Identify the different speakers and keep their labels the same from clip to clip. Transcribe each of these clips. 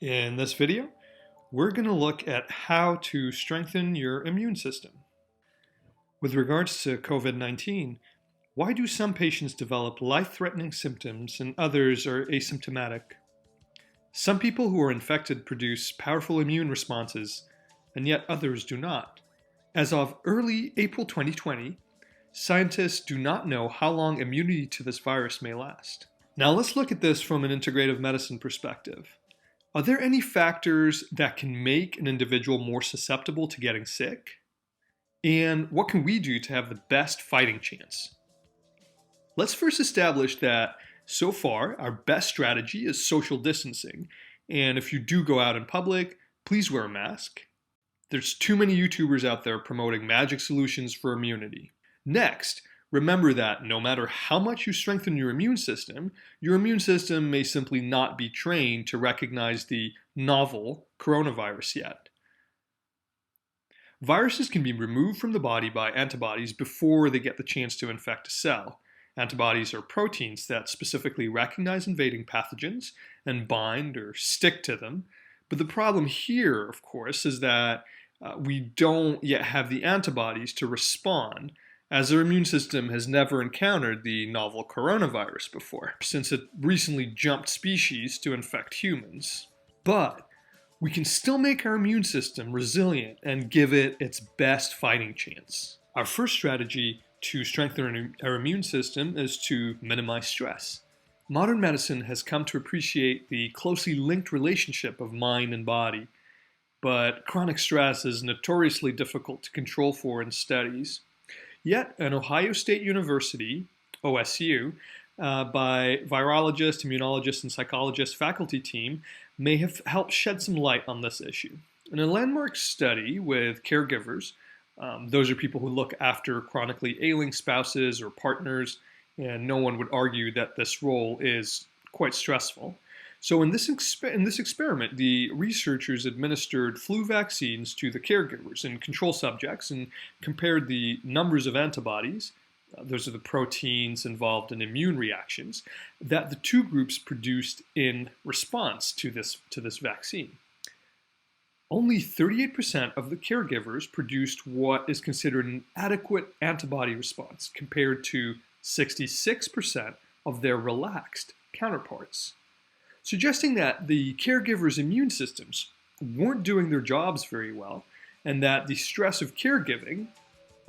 Speaker 1: In this video, we're going to look at how to strengthen your immune system. With regards to COVID-19, why do some patients develop life-threatening symptoms and others are asymptomatic? Some people who are infected produce powerful immune responses, and yet others do not. As of early April 2020, scientists do not know how long immunity to this virus may last. Now let's look at this from an integrative medicine perspective. Are there any factors that can make an individual more susceptible to getting sick? And what can we do to have the best fighting chance? Let's first establish that so far our best strategy is social distancing, and if you do go out in public, please wear a mask. There's too many YouTubers out there promoting magic solutions for immunity. Next, remember that no matter how much you strengthen your immune system may simply not be trained to recognize the novel coronavirus yet. Viruses can be removed from the body by antibodies before they get the chance to infect a cell. Antibodies are proteins that specifically recognize invading pathogens and bind or stick to them. But the problem here, of course, is that we don't yet have the antibodies to respond, as our immune system has never encountered the novel coronavirus before, since it recently jumped species to infect humans. But we can still make our immune system resilient and give it its best fighting chance. Our first strategy to strengthen our immune system is to minimize stress. Modern medicine has come to appreciate the closely linked relationship of mind and body, but chronic stress is notoriously difficult to control for in studies. Yet, an Ohio State University, OSU, by virologist, immunologist, and psychologist faculty team may have helped shed some light on this issue. In a landmark study with caregivers, those are people who look after chronically ailing spouses or partners, and no one would argue that this role is quite stressful. So in this experiment, the researchers administered flu vaccines to the caregivers and control subjects and compared the numbers of antibodies, those are the proteins involved in immune reactions, that the two groups produced in response to this vaccine. Only 38% of the caregivers produced what is considered an adequate antibody response compared to 66% of their relaxed counterparts, suggesting that the caregivers' immune systems weren't doing their jobs very well and that the stress of caregiving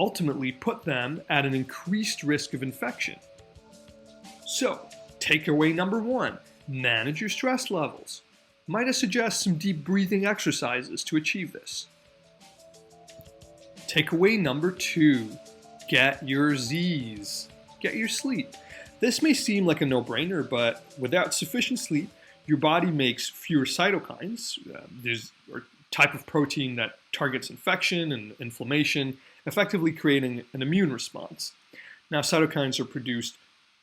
Speaker 1: ultimately put them at an increased risk of infection. So, takeaway number one, manage your stress levels. Might I suggest some deep breathing exercises to achieve this? Takeaway number two, get your Z's. Get your sleep. This may seem like a no-brainer, but without sufficient sleep, your body makes fewer cytokines. There's a type of protein that targets infection and inflammation, effectively creating an immune response. Now, cytokines are produced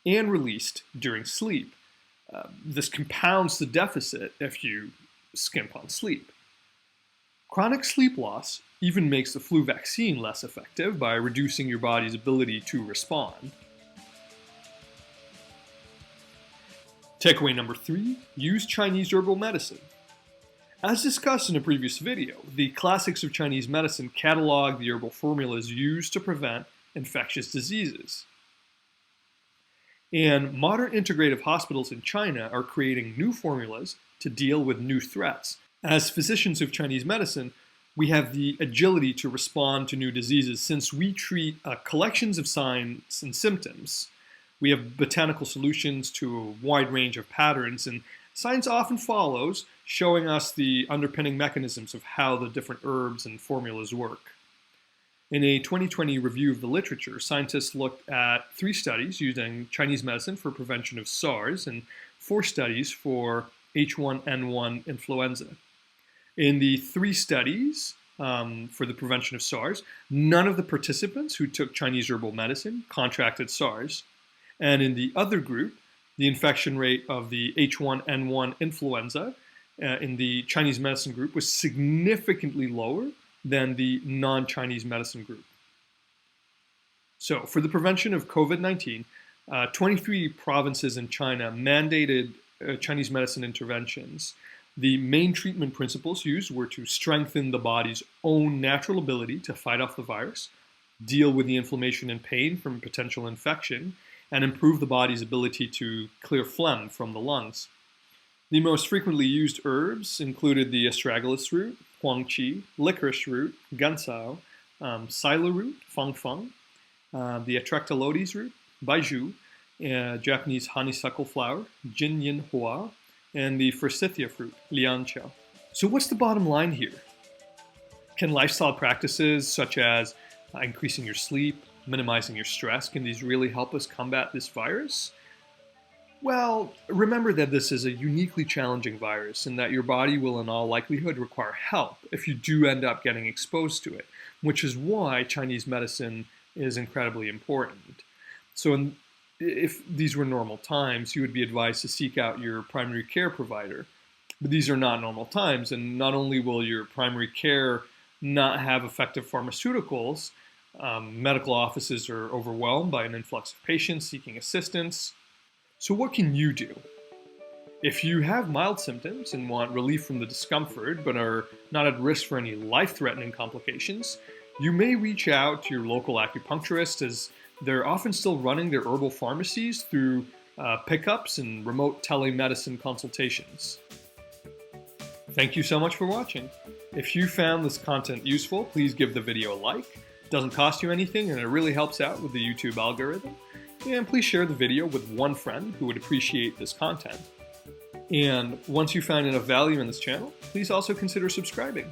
Speaker 1: and released during sleep. This compounds the deficit if you skimp on sleep. Chronic sleep loss even makes the flu vaccine less effective by reducing your body's ability to respond. Takeaway number three, use Chinese herbal medicine. As discussed in a previous video, the classics of Chinese medicine catalog the herbal formulas used to prevent infectious diseases. And modern integrative hospitals in China are creating new formulas to deal with new threats. As physicians of Chinese medicine, we have the agility to respond to new diseases since we treat collections of signs and symptoms. We have botanical solutions to a wide range of patterns, and science often follows, showing us the underpinning mechanisms of how the different herbs and formulas work. In a 2020 review of the literature, scientists looked at 3 studies using Chinese medicine for prevention of SARS and 4 studies for H1N1 influenza. In the 3 studies for the prevention of SARS, none of the participants who took Chinese herbal medicine contracted SARS. And in the other group, the infection rate of the H1N1 influenza in the Chinese medicine group was significantly lower than the non-Chinese medicine group. So for the prevention of COVID-19, 23 provinces in China mandated Chinese medicine interventions The main treatment principles used were to strengthen the body's own natural ability to fight off the virus, deal with the inflammation and pain from potential infection, and improve the body's ability to clear phlegm from the lungs. The most frequently used herbs included the astragalus root, huangqi, licorice root, gansao, sila root, fangfeng, the atractylodes root, baiju, Japanese honeysuckle flower, jin yin hua, and the forsythia fruit, lianqiao. So what's the bottom line here? Can lifestyle practices such as increasing your sleep, minimizing your stress, can these really help us combat this virus? Well, remember that this is a uniquely challenging virus and that your body will in all likelihood require help if you do end up getting exposed to it, which is why Chinese medicine is incredibly important. So if these were normal times, you would be advised to seek out your primary care provider. But these are not normal times, and not only will your primary care not have effective pharmaceuticals, medical offices are overwhelmed by an influx of patients seeking assistance. So what can you do? If you have mild symptoms and want relief from the discomfort but are not at risk for any life-threatening complications, you may reach out to your local acupuncturist, as they're often still running their herbal pharmacies through pickups and remote telemedicine consultations. Thank you so much for watching. If you found this content useful, please give the video a like. It doesn't cost you anything and it really helps out with the YouTube algorithm. And please share the video with one friend who would appreciate this content. And once you find enough value in this channel, please also consider subscribing.